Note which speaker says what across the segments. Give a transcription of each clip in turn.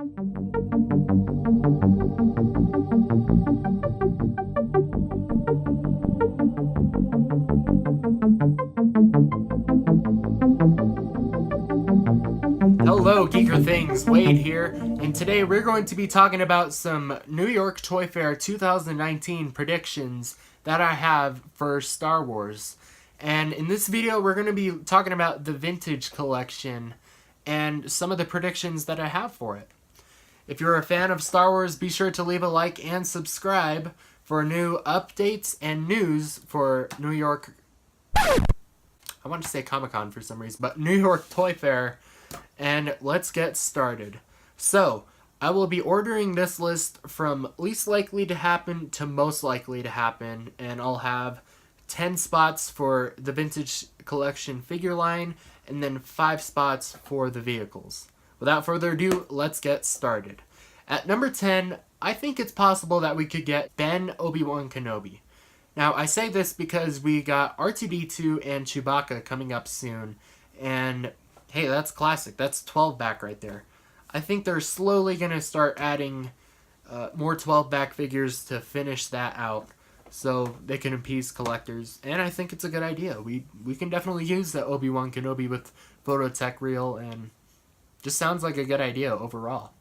Speaker 1: Hello, Geeker Things, Wade here, and today we're going to be talking about some New York Toy Fair 2019 predictions that I have for Star Wars. And in this video, we're going to be talking about the vintage collection and some of the predictions that I have for it. If you're a fan of Star Wars, be sure to leave a like and subscribe for new updates and news for New York. I want to say Comic-Con for some reason, but New York Toy Fair. And let's get started. So, I will be ordering this list from least likely to happen to most likely to happen, and I'll have 10 spots for the vintage collection figure line, and then 5 spots for the vehicles. Without further ado, let's get started. At number 10, I think it's possible that we could get Ben Obi-Wan Kenobi. Now, I say this because we got R2-D2 and Chewbacca coming up soon, and hey, that's classic. That's 12 back right there. I think they're slowly going to start adding more 12 back figures to finish that out so they can appease collectors. And I think it's a good idea. We can definitely use the Obi-Wan Kenobi with Phototech Reel, and just sounds like a good idea overall.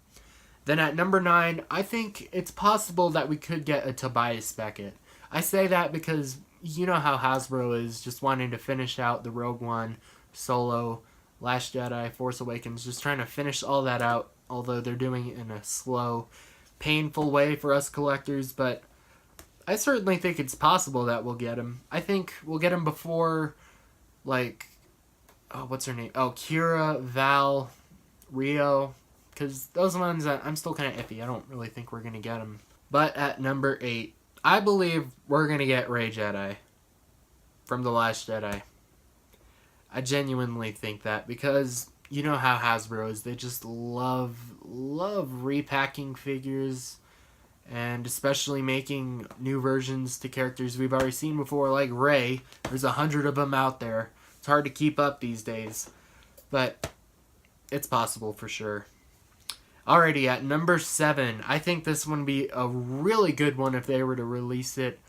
Speaker 1: Then at number 9, I think it's possible that we could get a Tobias Beckett. I say that because you know how Hasbro is, just wanting to finish out the Rogue One, Solo, Last Jedi, Force Awakens, just trying to finish all that out, although they're doing it in a slow, painful way for us collectors, but I certainly think it's possible that we'll get him. I think we'll get him before, like, oh, what's her name? Oh, Kira, Val, Rio, because those ones, I'm still kind of iffy. I don't really think we're going to get them. But at number 8, I believe we're going to get Rey Jedi from The Last Jedi. I genuinely think that because you know how Hasbro is. They just love repacking figures and especially making new versions to characters we've already seen before, like Rey. There's 100 of them out there. It's hard to keep up these days, but it's possible for sure. Alrighty, at number 7, I think this one would be a really good one if they were to release it.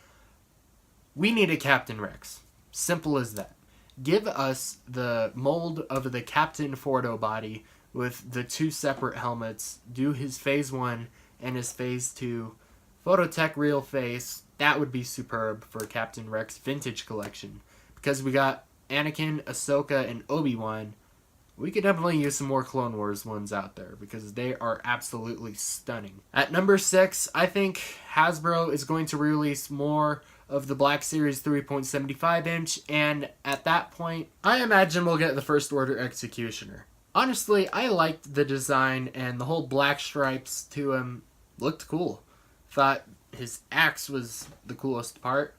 Speaker 1: We need a Captain Rex. Simple as that. Give us the mold of the Captain Fordo body with the 2 separate helmets. Do his Phase 1 and his Phase 2 Phototech Reel face. That would be superb for Captain Rex Vintage Collection. Because we got Anakin, Ahsoka, and Obi-Wan. We could definitely use some more Clone Wars ones out there because they are absolutely stunning. At number 6, I think Hasbro is going to release more of the Black Series 3.75 inch, and at that point, I imagine we'll get the First Order Executioner. Honestly, I liked the design, and the whole black stripes to him looked cool. Thought his axe was the coolest part,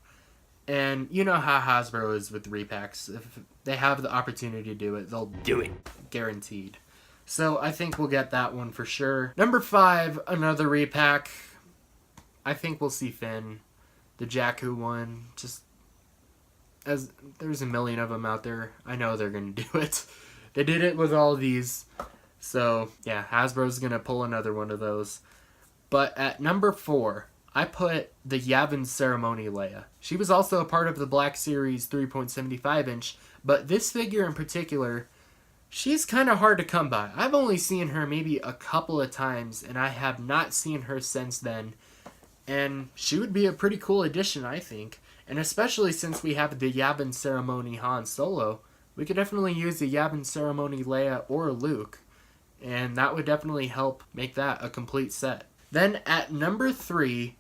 Speaker 1: and you know how Hasbro is with repacks. If they have the opportunity to do it, they'll do it. Guaranteed. So I think we'll get that one for sure. Number 5, another repack. I think we'll see Finn. The Jakku one, just as there's a million of them out there, I know they're going to do it. They did it with all these. So, yeah, Hasbro's going to pull another one of those. But at number 4, I put the Yavin Ceremony Leia. She was also a part of the Black Series 3.75 inch, but this figure in particular, she's kind of hard to come by. I've only seen her maybe a couple of times, and I have not seen her since then. And she would be a pretty cool addition, I think. And especially since we have the Yavin Ceremony Han Solo, we could definitely use the Yavin Ceremony Leia or Luke. And that would definitely help make that a complete set. Then at number 3,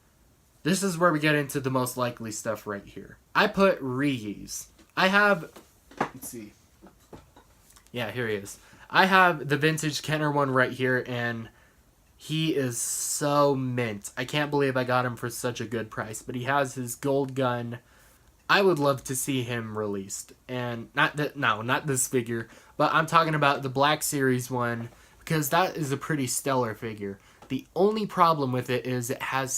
Speaker 1: this is where we get into the most likely stuff right here. I put Reuse. I have, let's see. Yeah, here he is. I have the vintage Kenner one right here, and he is so mint. I can't believe I got him for such a good price, but he has his gold gun. I would love to see him released. And not this figure, but I'm talking about the Black Series one, because that is a pretty stellar figure. The only problem with it is it has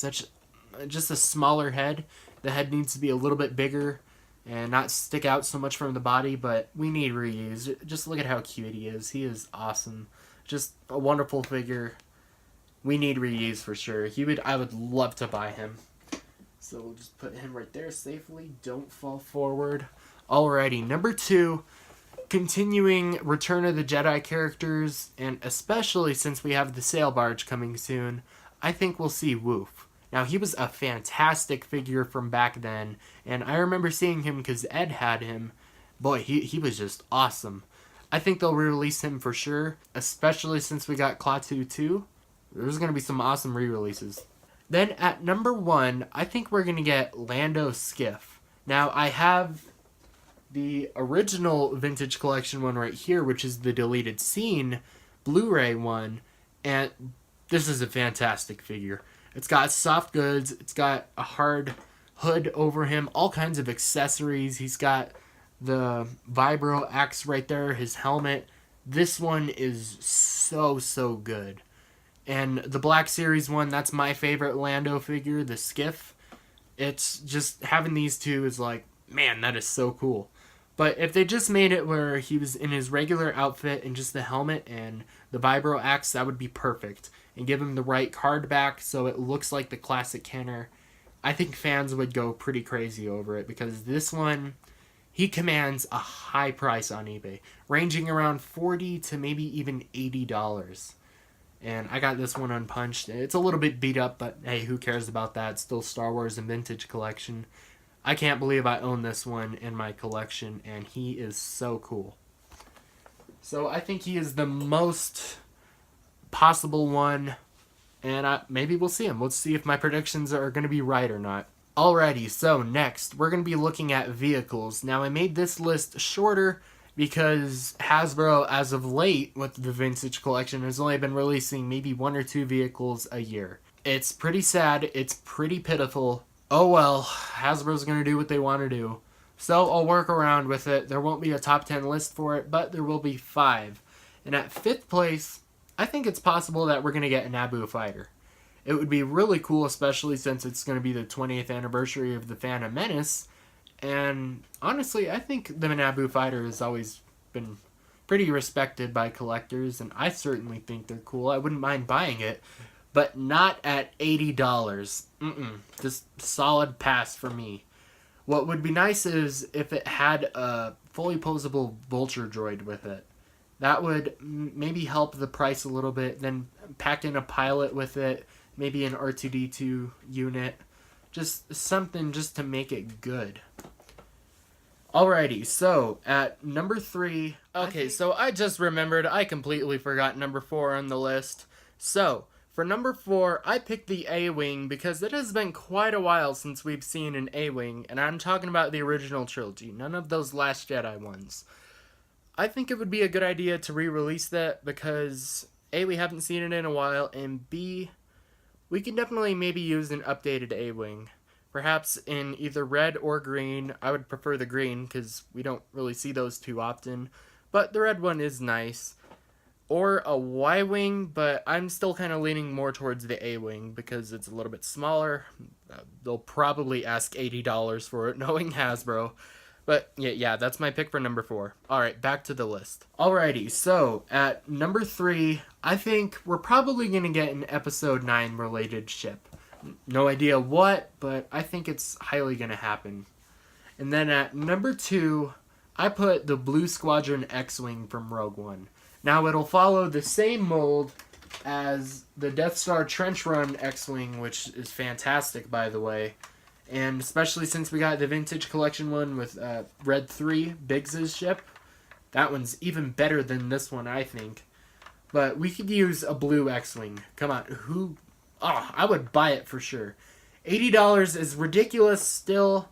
Speaker 1: just a smaller head. The head needs to be a little bit bigger and not stick out so much from the body, but we need Reuse. Just look at how cute he is. He is awesome. Just a wonderful figure. We need reuse for sure. I would love to buy him. So we'll just put him right there safely. Don't fall forward. Alrighty, number 2, continuing Return of the Jedi characters, and especially since we have the sail barge coming soon, I think we'll see Woof. Now, he was a fantastic figure from back then, and I remember seeing him because Ed had him. Boy, he was just awesome. I think they'll re-release him for sure, especially since we got Klaatu 2. There's going to be some awesome re-releases. Then at number 1, I think we're going to get Lando Skiff. Now, I have the original Vintage Collection one right here, which is the deleted scene Blu-ray one, and this is a fantastic figure. It's got soft goods, it's got a hard hood over him, all kinds of accessories. He's got the vibro axe right there, his helmet. This one is so good. And the Black Series one, that's my favorite Lando figure, the Skiff. It's just, having these two is like, man, that is so cool. But if they just made it where he was in his regular outfit and just the helmet and the vibro axe, that would be perfect. And give him the right card back so it looks like the classic Kenner. I think fans would go pretty crazy over it, because this one, he commands a high price on eBay, ranging around $40 to maybe even $80. And I got this one unpunched. It's a little bit beat up, but hey, who cares about that? It's still Star Wars and Vintage Collection. I can't believe I own this one in my collection, and he is so cool. So I think he is the most possible one, and maybe we'll see him. Let's see if my predictions are going to be right or not. Alrighty, so next, we're going to be looking at vehicles. Now, I made this list shorter because Hasbro, as of late, with the Vintage Collection, has only been releasing maybe 1 or 2 vehicles a year. It's pretty sad. It's pretty pitiful. Oh well, Hasbro's going to do what they want to do. So I'll work around with it. There won't be a top 10 list for it, but there will be 5. And at 5th place, I think it's possible that we're going to get a Naboo fighter. It would be really cool, especially since it's going to be the 20th anniversary of the Phantom Menace. And honestly, I think the Naboo fighter has always been pretty respected by collectors, and I certainly think they're cool. I wouldn't mind buying it, but not at $80. Just solid pass for me. What would be nice is if it had a fully posable Vulture droid with it. That would maybe help the price a little bit. Then pack in a pilot with it, maybe an R2-D2 unit. Just something just to make it good. Alrighty, so at number 3... Okay, so I just remembered I completely forgot number 4 on the list. So, for number 4, I picked the A-Wing because it has been quite a while since we've seen an A-Wing, and I'm talking about the original trilogy, none of those Last Jedi ones. I think it would be a good idea to re-release that because A, we haven't seen it in a while, and B, we can definitely maybe use an updated A-Wing. Perhaps in either red or green. I would prefer the green because we don't really see those too often, but the red one is nice. Or a Y-Wing, but I'm still kind of leaning more towards the A-Wing because it's a little bit smaller. They'll probably ask $80 for it, knowing Hasbro. But yeah, that's my pick for number 4. Alright, back to the list. Alrighty, so at number 3, I think we're probably going to get an Episode 9 related ship. No idea what, but I think it's highly going to happen. And then at number 2, I put the Blue Squadron X-Wing from Rogue One. Now it'll follow the same mold as the Death Star Trench Run X-Wing, which is fantastic, by the way. And especially since we got the Vintage Collection one with Red 3, Biggs's ship. That one's even better than this one, I think. But we could use a blue X-Wing. Come on, who... Oh, I would buy it for sure. $80 is ridiculous still,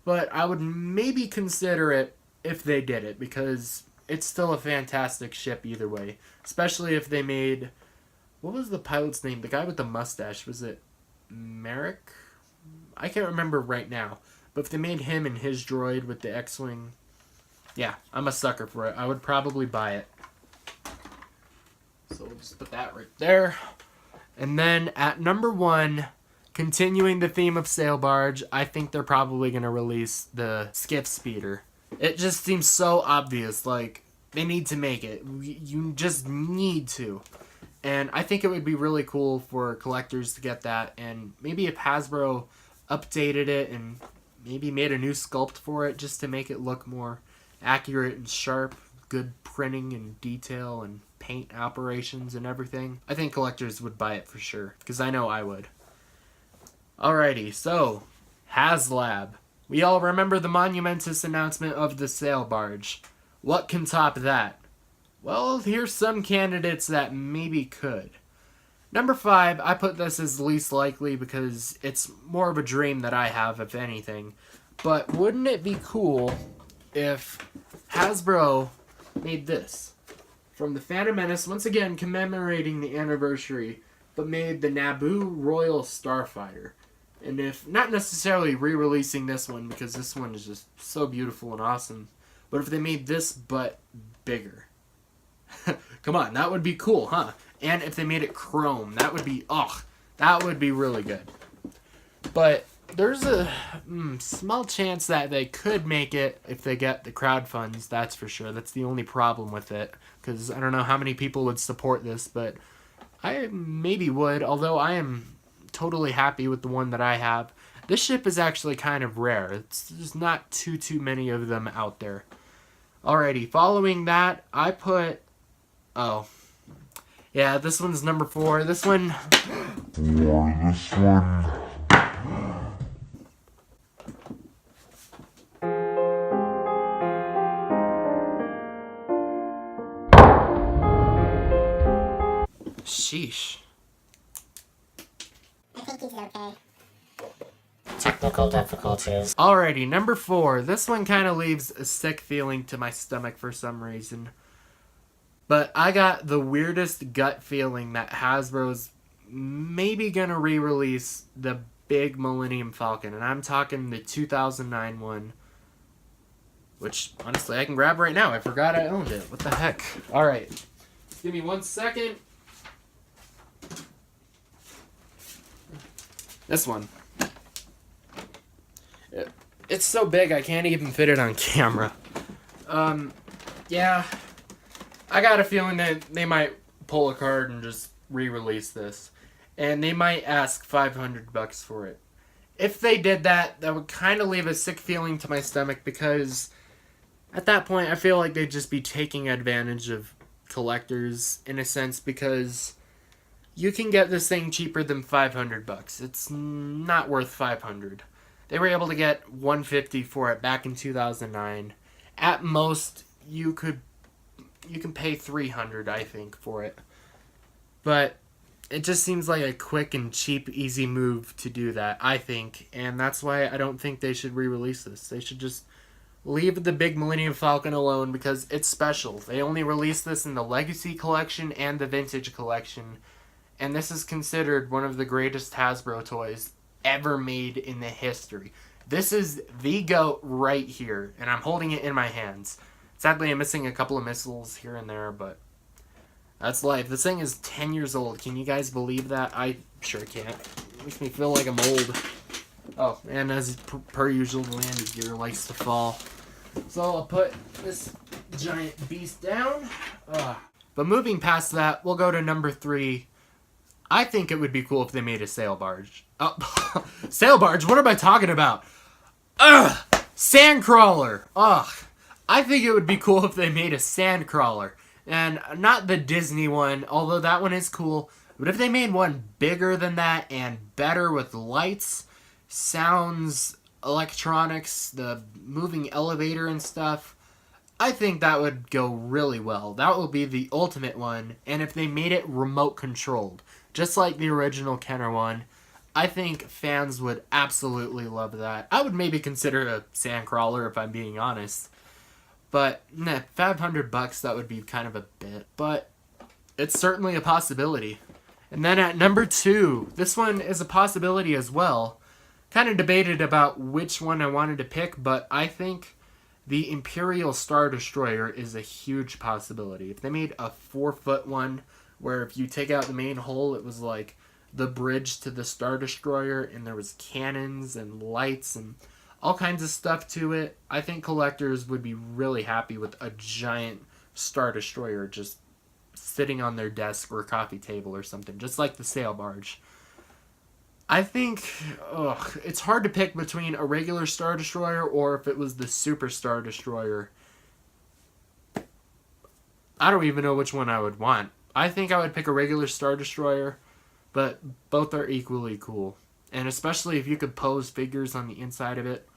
Speaker 1: but I would maybe consider it if they did it, because it's still a fantastic ship either way. Especially if they made... What was the pilot's name? The guy with the mustache. Was it Merrick? I can't remember right now. But if they made him and his droid with the X-Wing... Yeah, I'm a sucker for it. I would probably buy it. So we'll just put that right there. And then at number 1, continuing the theme of Sail Barge, I think they're probably going to release the Skiff Speeder. It just seems so obvious, like, they need to make it. You just need to. And I think it would be really cool for collectors to get that. And maybe if Hasbro updated it and maybe made a new sculpt for it just to make it look more accurate and sharp, good printing and detail and paint operations and everything, I think collectors would buy it for sure, because I know I would. Alrighty, so Haslab. We all remember the monumentous announcement of the sail barge. What can top that? Well, here's some candidates that maybe could. Number 5, I put this as least likely because it's more of a dream that I have, if anything. But wouldn't it be cool if Hasbro made this? From the Phantom Menace, once again commemorating the anniversary, but made the Naboo Royal Starfighter. And if, not necessarily re-releasing this one, because this one is just so beautiful and awesome, but if they made this but bigger. Come on, that would be cool, huh? And if they made it chrome, that would be, that would be really good. But there's a small chance that they could make it if they get the crowd funds, that's for sure. That's the only problem with it, because I don't know how many people would support this, but I maybe would, although I am totally happy with the one that I have. This ship is actually kind of rare. There's not too many of them out there. Alrighty, following that, I put... Oh. Yeah, this one's number 4. This one... Sheesh.
Speaker 2: I think he's okay. Technical difficulties.
Speaker 1: Alrighty, number 4. This one kind of leaves a sick feeling to my stomach for some reason. But I got the weirdest gut feeling that Hasbro's maybe gonna re-release the big Millennium Falcon. And I'm talking the 2009 one. Which, honestly, I can grab right now. I forgot I owned it. What the heck? Alright. Give me 1 second. This one. It's so big I can't even fit it on camera. Yeah. I got a feeling that they might pull a card and just re-release this. And they might ask $500 for it. If they did that, that would kind of leave a sick feeling to my stomach, because at that point I feel like they'd just be taking advantage of collectors in a sense, because you can get this thing cheaper than $500. It's not worth $500. They were able to get $150 for it back in 2009. At most, you can pay $300, I think, for it. But it just seems like a quick and cheap, easy move to do that, I think. And that's why I don't think they should re-release this. They should just leave the big Millennium Falcon alone, because it's special. They only released this in the Legacy Collection and the Vintage Collection. And this is considered one of the greatest Hasbro toys ever made in the history. This is the GOAT right here, and I'm holding it in my hands. Sadly, I'm missing a couple of missiles here and there, but that's life. This thing is 10 years old. Can you guys believe that? I sure can't. It makes me feel like I'm old. Oh, and as per usual, the landing gear likes to fall. So I'll put this giant beast down. But moving past that, we'll go to number 3. I think it would be cool if they made a sail barge. Oh, sail barge? What am I talking about? Sandcrawler. I think it would be cool if they made a sandcrawler. And not the Disney one, although that one is cool. But if they made one bigger than that and better with lights, sounds, electronics, the moving elevator and stuff, I think that would go really well. That would be the ultimate one. And if they made it remote controlled, just like the original Kenner one, I think fans would absolutely love that. I would maybe consider a sandcrawler if I'm being honest. But, $500, that would be kind of a bit. But it's certainly a possibility. And then at number 2, this one is a possibility as well. Kind of debated about which one I wanted to pick, but I think the Imperial Star Destroyer is a huge possibility. If they made a 4-foot one, where if you take out the main hull, it was like the bridge to the Star Destroyer, and there was cannons and lights and all kinds of stuff to it, I think collectors would be really happy with a giant Star Destroyer just sitting on their desk or coffee table or something, just like the sail barge. I think it's hard to pick between a regular Star Destroyer or if it was the Super Star Destroyer. I don't even know which one I would want. I think I would pick a regular Star Destroyer, but both are equally cool. And especially if you could pose figures on the inside of it,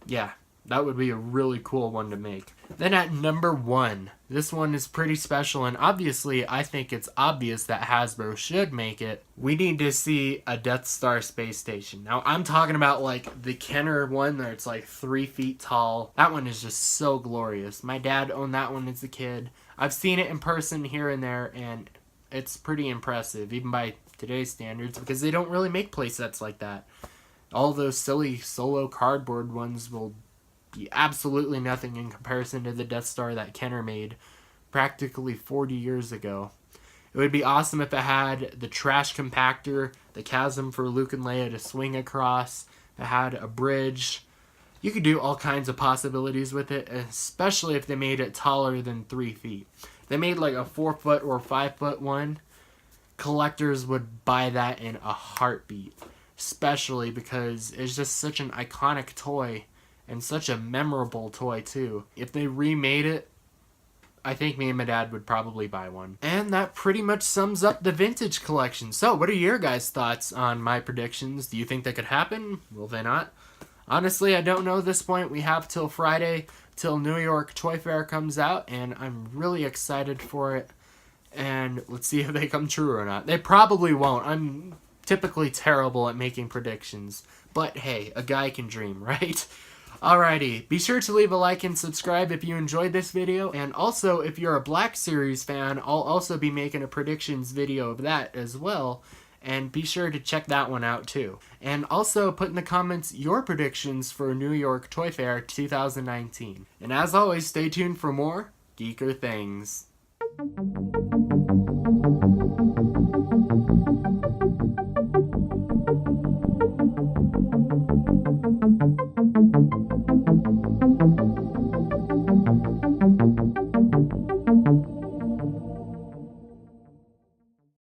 Speaker 1: yeah, that would be a really cool one to make. Then at number 1, this one is pretty special, and obviously I think it's obvious that Hasbro should make it. We need to see a Death Star space station. Now I'm talking about like the Kenner one that it's like 3 feet tall. That one is just so glorious. My dad owned that one as a kid. I've seen it in person here and there, and it's pretty impressive, even by today's standards, because they don't really make playsets like that. All those silly solo cardboard ones will be absolutely nothing in comparison to the Death Star that Kenner made practically 40 years ago. It would be awesome if it had the trash compactor, the chasm for Luke and Leia to swing across, it had a bridge. You could do all kinds of possibilities with it, especially if they made it taller than 3 feet. If they made like a 4 foot or 5 foot one, collectors would buy that in a heartbeat. Especially because it's just such an iconic toy and such a memorable toy too. If they remade it, I think me and my dad would probably buy one. And that pretty much sums up the vintage collection. So what are your guys' thoughts on my predictions? Do you think they could happen? Will they not? Honestly, I don't know at this point. We have till Friday, till New York Toy Fair comes out, and I'm really excited for it. And let's see if they come true or not. They probably won't. I'm typically terrible at making predictions. But hey, a guy can dream, right? Alrighty, be sure to leave a like and subscribe if you enjoyed this video. And also, if you're a Black Series fan, I'll also be making a predictions video of that as well. And be sure to check that one out too. And also put in the comments your predictions for New York Toy Fair 2019. And as always, stay tuned for more Geeker Things.